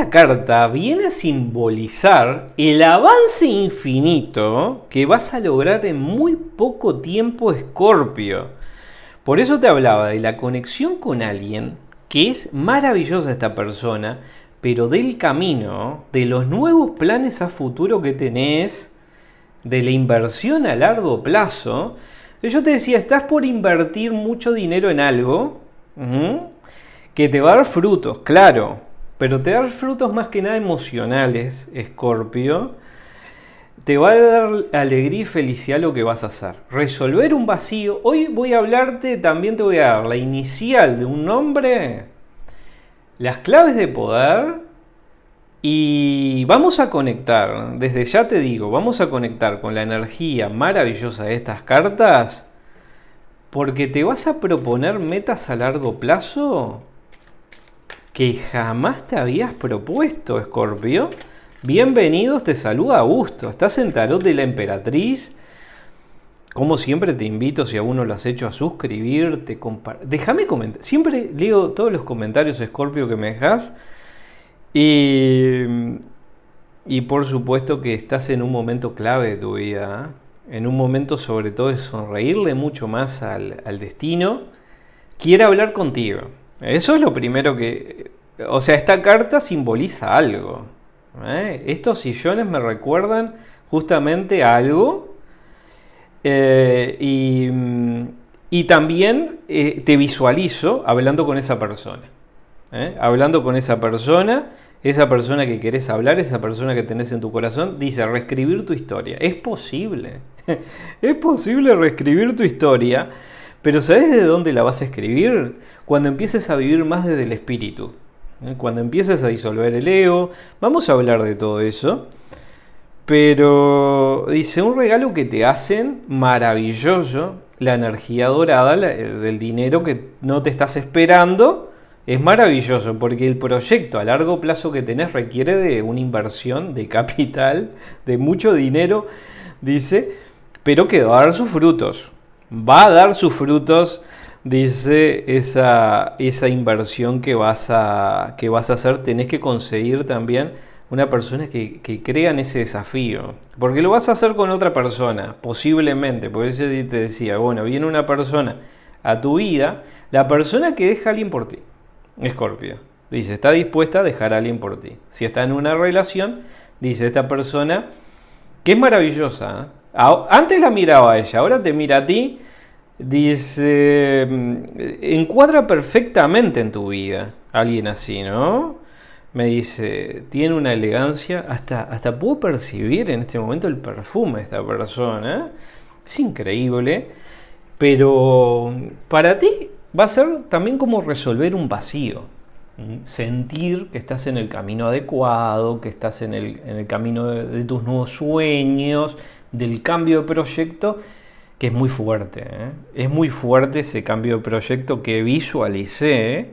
esta carta viene a simbolizar el avance infinito que vas a lograr en muy poco tiempo, Escorpio. Por eso te hablaba de la conexión con alguien, que es maravillosa esta persona, pero del camino, de los nuevos planes a futuro que tenés, de la inversión a largo plazo. Yo te decía, estás por invertir mucho dinero en algo que te va a dar frutos, claro, pero te va a dar frutos más que nada emocionales, Escorpio. Te va a dar alegría y felicidad lo que vas a hacer. Resolver un vacío. Hoy voy a hablarte, también te voy a dar la inicial de un nombre, las claves de poder, y vamos a conectar, desde ya te digo, vamos a conectar con la energía maravillosa de estas cartas, porque te vas a proponer metas a largo plazo que jamás te habías propuesto, Escorpio. Bienvenidos, te saluda Augusto. Estás en Tarot de la Emperatriz. Como siempre te invito, si aún no lo has hecho, a suscribirte, déjame comentar. Siempre leo todos los comentarios, Escorpio, que me dejas. Y por supuesto que estás en un momento clave de tu vida, ¿eh? En un momento sobre todo de sonreírle mucho más al destino. Quiere hablar contigo. Eso es lo primero que... O sea, esta carta simboliza algo. Estos sillones me recuerdan justamente a algo. Y también te visualizo hablando con esa persona. Hablando con esa persona que querés hablar, esa persona que tenés en tu corazón. Dice, reescribir tu historia. Es posible. Es posible reescribir tu historia. Pero ¿sabes de dónde la vas a escribir? Cuando empieces a vivir más desde el espíritu. Cuando empieces a disolver el ego. Vamos a hablar de todo eso. Pero dice, un regalo que te hacen maravilloso. La energía dorada del dinero que no te estás esperando. Es maravilloso porque el proyecto a largo plazo que tenés requiere de una inversión de capital, de mucho dinero, dice, pero que va a dar sus frutos. Va a dar sus frutos, dice, esa inversión que vas a hacer. Tenés que conseguir también una persona que crea en ese desafío. Porque lo vas a hacer con otra persona, posiblemente. Por eso te decía, bueno, viene una persona a tu vida, la persona que deja a alguien por ti. Escorpio, dice, está dispuesta a dejar a alguien por ti. Si está en una relación, dice, esta persona, que es maravillosa, antes la miraba a ella, ahora te mira a ti, dice, encuadra perfectamente en tu vida alguien así, ¿no? Me dice, tiene una elegancia, hasta puedo percibir en este momento el perfume de esta persona, es increíble, pero para ti va a ser también como resolver un vacío, sentir que estás en el camino adecuado, que estás en el camino de tus nuevos sueños, del cambio de proyecto, que es muy fuerte, es muy fuerte ese cambio de proyecto que visualicé,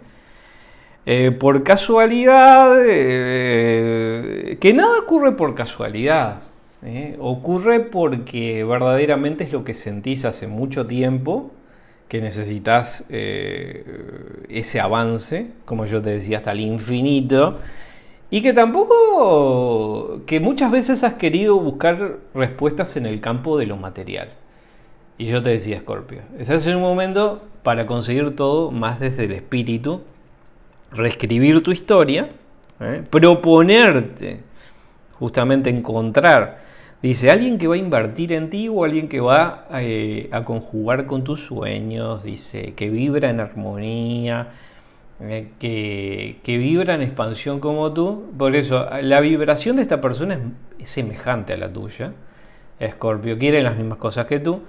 por casualidad, que nada ocurre por casualidad, ocurre porque verdaderamente es lo que sentís hace mucho tiempo, que necesitas ese avance, como yo te decía, hasta el infinito, y que tampoco, que muchas veces has querido buscar respuestas en el campo de lo material. Y yo te decía, Escorpio, estás en un momento para conseguir todo más desde el espíritu, reescribir tu historia, proponerte, justamente encontrar, dice, alguien que va a invertir en ti o alguien que va a conjugar con tus sueños, dice, que vibra en armonía, que vibra en expansión como tú. Por eso, la vibración de esta persona es semejante a la tuya, Escorpio, quiere las mismas cosas que tú.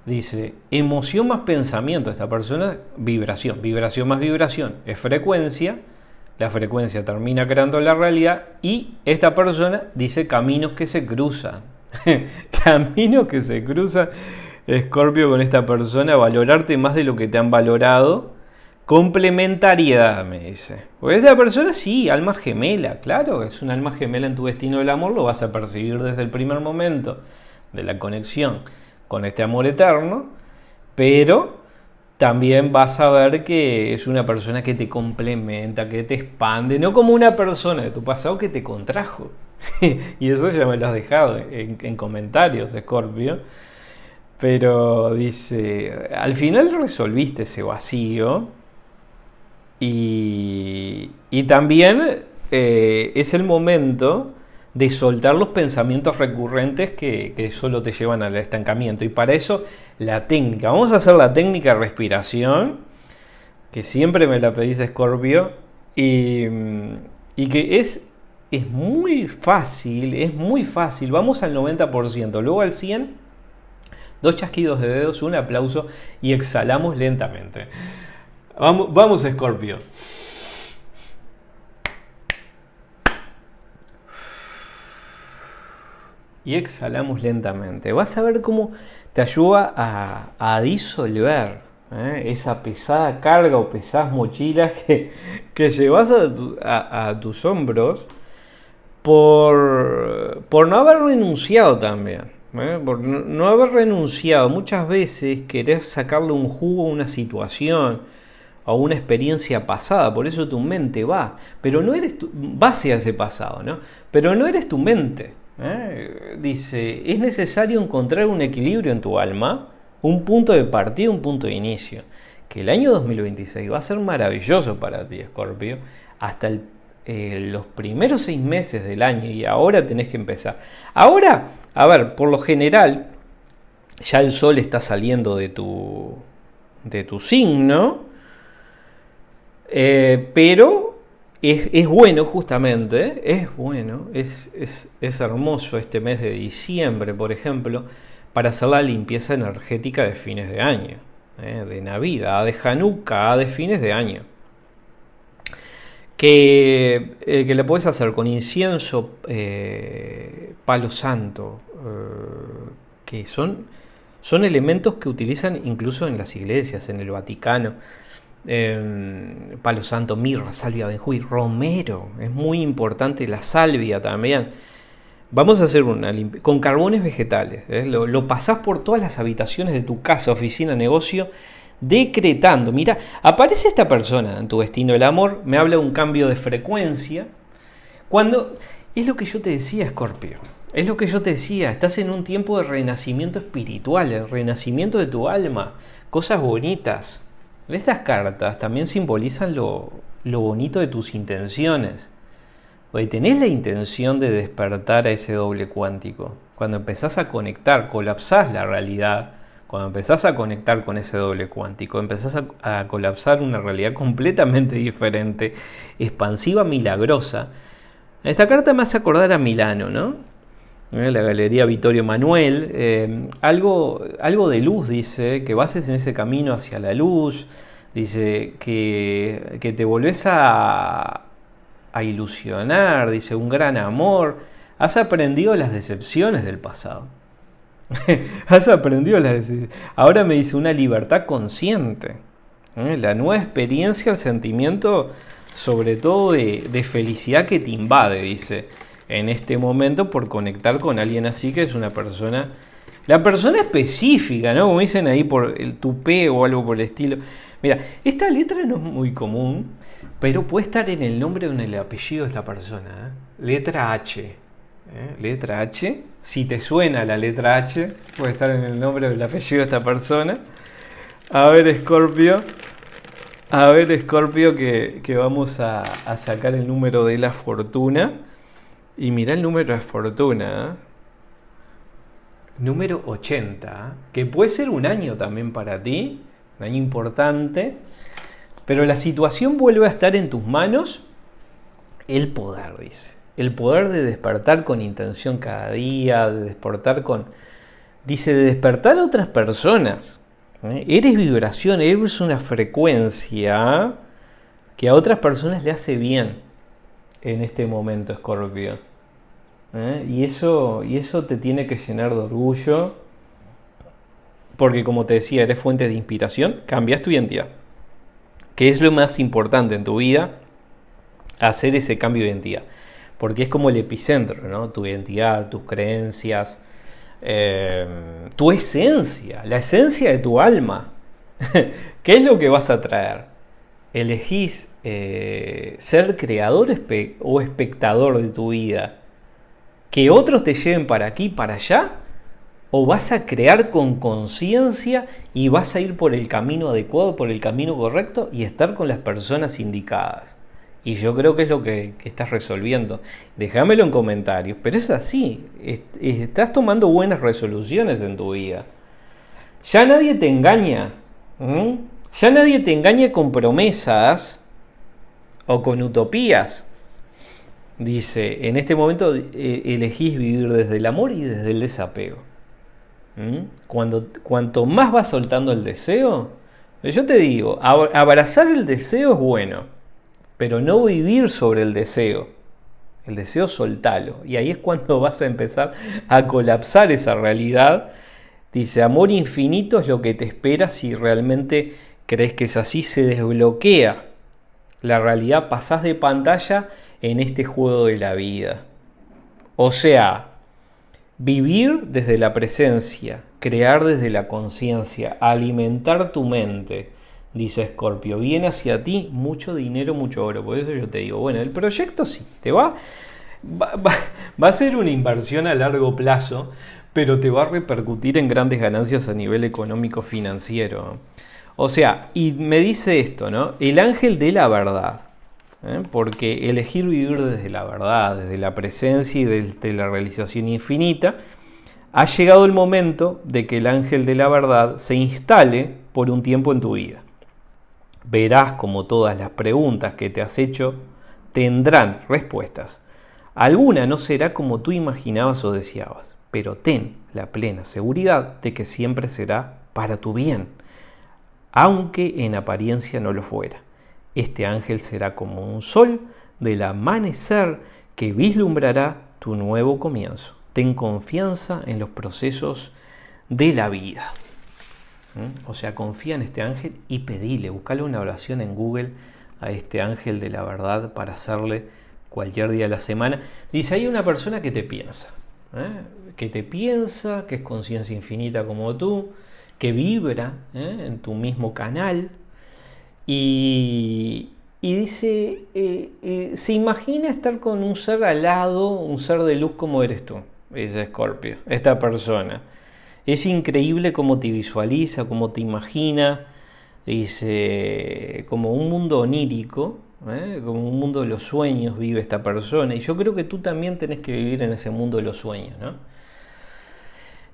Dice, emoción más pensamiento de esta persona, vibración, vibración más vibración, es frecuencia. La frecuencia termina creando la realidad y esta persona dice caminos que se cruzan. Caminos que se cruzan, Escorpio, con esta persona, valorarte más de lo que te han valorado. Complementariedad, me dice. Porque esta persona sí, alma gemela, claro, es un alma gemela en tu destino del amor, lo vas a percibir desde el primer momento de la conexión con este amor eterno, pero también vas a ver que es una persona que te complementa, que te expande, no como una persona de tu pasado que te contrajo. Y eso ya me lo has dejado en comentarios, Scorpio. Pero dice, al final resolviste ese vacío y también es el momento de soltar los pensamientos recurrentes que solo te llevan al estancamiento. Y para eso la técnica, vamos a hacer la técnica de respiración, que siempre me la pedís, Scorpio, y, y que es muy fácil, vamos al 90%, luego al 100%, 2 chasquidos de dedos, un aplauso y exhalamos lentamente. Vamos, Scorpio. Y exhalamos lentamente. Vas a ver cómo te ayuda a disolver esa pesada carga o pesadas mochilas que llevas a tus hombros por no haber renunciado también. Por no haber renunciado. Muchas veces querés sacarle un jugo a una situación o una experiencia pasada, por eso tu mente va, pero no eres va hacia ese pasado, ¿no? Pero no eres tu mente. Dice, es necesario encontrar un equilibrio en tu alma, un punto de partida, un punto de inicio. Que el año 2026 va a ser maravilloso para ti, Scorpio, hasta los primeros 6 meses del año, y ahora tenés que empezar. Ahora, a ver, por lo general, ya el sol está saliendo de tu signo, pero es bueno justamente, es bueno, es hermoso este mes de diciembre, por ejemplo, para hacer la limpieza energética de fines de año, de Navidad, de Hanukkah, de fines de año. Que la puedes hacer con incienso, palo santo, que son elementos que utilizan incluso en las iglesias, en el Vaticano. Palo santo, mirra, salvia, benjuí, romero, es muy importante la salvia también. Vamos a hacer una limpieza con carbones vegetales, lo pasás por todas las habitaciones de tu casa, oficina, negocio, decretando. Mira, aparece esta persona en tu destino del amor, me habla de un cambio de frecuencia. Cuando es lo que yo te decía, Scorpio, es lo que yo te decía, estás en un tiempo de renacimiento espiritual, el renacimiento de tu alma, cosas bonitas. Estas cartas también simbolizan lo bonito de tus intenciones. Porque tenés la intención de despertar a ese doble cuántico. Cuando empezás a conectar, colapsás la realidad. Cuando empezás a conectar con ese doble cuántico, empezás a colapsar una realidad completamente diferente, expansiva, milagrosa. Esta carta me hace acordar a Milano, ¿no? La Galería Vittorio Emanuele, algo de luz, dice, que bases en ese camino hacia la luz, dice que te volvés a ilusionar, dice, un gran amor, has aprendido las decepciones del pasado, has aprendido las decepciones, ahora me dice una libertad consciente, la nueva experiencia, el sentimiento sobre todo de felicidad que te invade, dice, en este momento por conectar con alguien así que es una persona, la persona específica, ¿no? Como dicen ahí por el tupé o algo por el estilo. Mira, esta letra no es muy común, pero puede estar en el nombre o en el apellido de esta persona, Letra H. Letra H. Si te suena la letra H, puede estar en el nombre o el apellido de esta persona. A ver, Scorpio. Que vamos a sacar el número de la fortuna. Y mira el número de fortuna, número 80, que puede ser un año también para ti, un año importante, pero la situación vuelve a estar en tus manos, el poder, dice, el poder de despertar con intención cada día, de despertar de despertar a otras personas, eres vibración, eres una frecuencia que a otras personas le hace bien en este momento, Scorpio. Y eso te tiene que llenar de orgullo, porque como te decía, eres fuente de inspiración, cambias tu identidad, que es lo más importante en tu vida, hacer ese cambio de identidad, porque es como el epicentro, ¿no? Tu identidad, tus creencias, tu esencia, la esencia de tu alma, ¿Qué es lo que vas a traer? ¿Elegís ser creador o espectador de tu vida? ¿Que otros te lleven para aquí, para allá? ¿O vas a crear con conciencia y vas a ir por el camino adecuado, por el camino correcto y estar con las personas indicadas? Y yo creo que es lo que estás resolviendo. Déjamelo en comentarios, pero es así. Estás tomando buenas resoluciones en tu vida. Ya nadie te engaña. ¿Mm? Ya nadie te engaña con promesas o con utopías. Dice, en este momento elegís vivir desde el amor y desde el desapego. Cuanto más vas soltando el deseo, yo te digo, abrazar el deseo es bueno, pero no vivir sobre el deseo. El deseo soltalo. Y ahí es cuando vas a empezar a colapsar esa realidad. Dice, amor infinito es lo que te espera si realmente crees que es así, se desbloquea la realidad, pasás de pantalla en este juego de la vida. O sea, vivir desde la presencia, crear desde la conciencia, alimentar tu mente, dice Escorpio, viene hacia ti mucho dinero, mucho oro. Por eso yo te digo, bueno, el proyecto sí, va a ser una inversión a largo plazo, pero te va a repercutir en grandes ganancias a nivel económico financiero. O sea, y me dice esto, ¿no? El ángel de la verdad. Porque elegir vivir desde la verdad, desde la presencia y desde la realización infinita, ha llegado el momento de que el ángel de la verdad se instale por un tiempo en tu vida. Verás como todas las preguntas que te has hecho tendrán respuestas. Alguna no será como tú imaginabas o deseabas, pero ten la plena seguridad de que siempre será para tu bien, aunque en apariencia no lo fuera. Este ángel será como un sol del amanecer que vislumbrará tu nuevo comienzo. Ten confianza en los procesos de la vida. O sea, confía en este ángel y pedile, buscale una oración en Google a este ángel de la verdad para hacerle cualquier día de la semana. Dice, hay una persona que te piensa, que es conciencia infinita como tú, que vibra en tu mismo canal. Y dice, se imagina estar con un ser alado, un ser de luz como eres tú, dice Escorpio, esta persona. Es increíble cómo te visualiza, cómo te imagina, dice, como un mundo onírico, como un mundo de los sueños vive esta persona. Y yo creo que tú también tenés que vivir en ese mundo de los sueños, ¿no?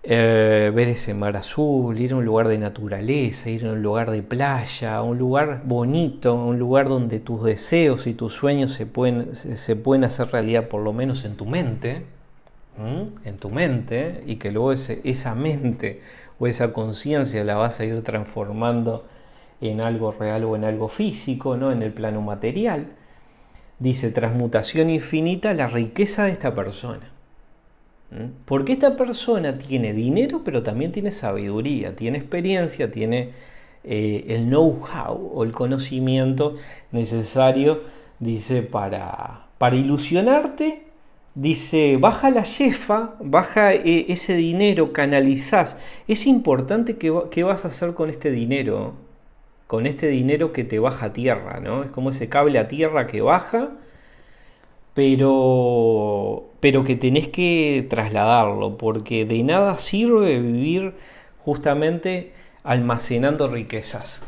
Ver ese mar azul, ir a un lugar de naturaleza, ir a un lugar de playa, a un lugar bonito, un lugar donde tus deseos y tus sueños se pueden hacer realidad, por lo menos en tu mente, y que luego esa mente o esa conciencia la vas a ir transformando en algo real o en algo físico, ¿no? En el plano material. Dice, transmutación infinita, la riqueza de esta persona. Porque esta persona tiene dinero, pero también tiene sabiduría, tiene experiencia, tiene el know-how o el conocimiento necesario, dice, para ilusionarte. Dice, baja la yefa, baja ese dinero, canalizás. Es importante qué vas a hacer con este dinero que te baja a tierra, ¿no? Es como ese cable a tierra que baja, pero que tenés que trasladarlo, porque de nada sirve vivir justamente almacenando riquezas.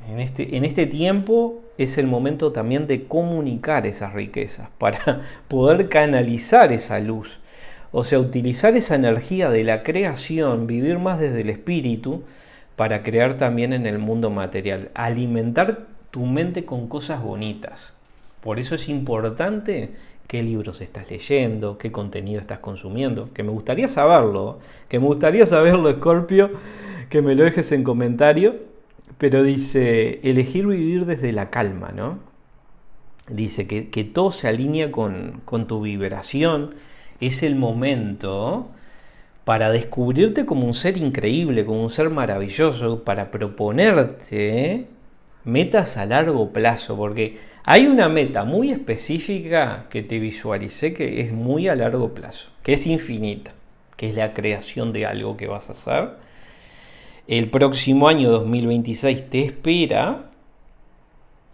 En este tiempo es el momento también de comunicar esas riquezas para poder canalizar esa luz. O sea, utilizar esa energía de la creación, vivir más desde el espíritu para crear también en el mundo material. Alimentar tu mente con cosas bonitas. Por eso es importante qué libros estás leyendo, qué contenido estás consumiendo, que me gustaría saberlo, Scorpio, que me lo dejes en comentario, pero dice, elegir vivir desde la calma, ¿no? Dice que todo se alinea con tu vibración, es el momento para descubrirte como un ser increíble, como un ser maravilloso, para proponerte metas a largo plazo, porque hay una meta muy específica que te visualicé que es muy a largo plazo, que es infinita, que es la creación de algo que vas a hacer. El próximo año 2026 te espera.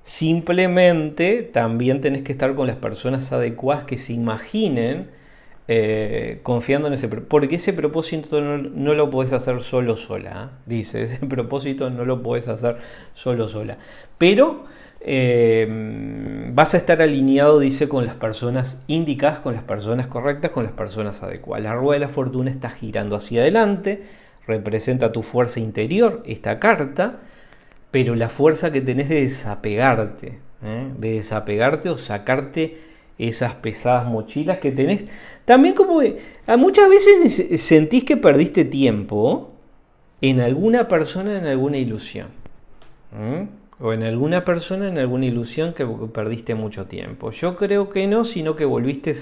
Simplemente también tenés que estar con las personas adecuadas que se imaginen confiando en ese propósito. Porque ese propósito no lo podés hacer solo sola. Dice, ese propósito no lo podés hacer solo sola. Pero vas a estar alineado, dice, con las personas indicadas, con las personas correctas, con las personas adecuadas. La rueda de la fortuna está girando hacia adelante, representa tu fuerza interior, esta carta, pero la fuerza que tenés de desapegarte o sacarte esas pesadas mochilas que tenés. También como muchas veces sentís que perdiste tiempo en alguna persona, en alguna ilusión. O en alguna persona, en alguna ilusión que perdiste mucho tiempo. Yo creo que no, sino que volviste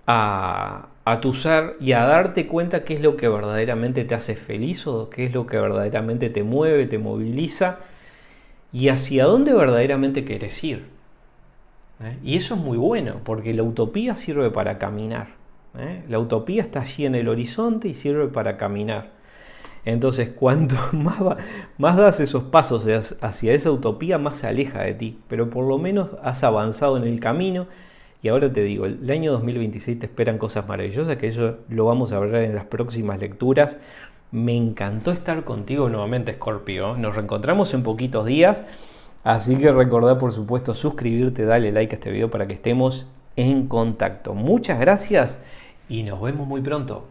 a tu ser y a darte cuenta qué es lo que verdaderamente te hace feliz o qué es lo que verdaderamente te mueve, te moviliza y hacia dónde verdaderamente querés ir. Y eso es muy bueno, porque la utopía sirve para caminar. La utopía está allí en el horizonte y sirve para caminar. Entonces, cuanto más das esos pasos hacia esa utopía, más se aleja de ti. Pero por lo menos has avanzado en el camino. Y ahora te digo, el año 2026 te esperan cosas maravillosas, que eso lo vamos a ver en las próximas lecturas. Me encantó estar contigo nuevamente, Scorpio. Nos reencontramos en poquitos días. Así que recordá, por supuesto, suscribirte, dale like a este video para que estemos en contacto. Muchas gracias y nos vemos muy pronto.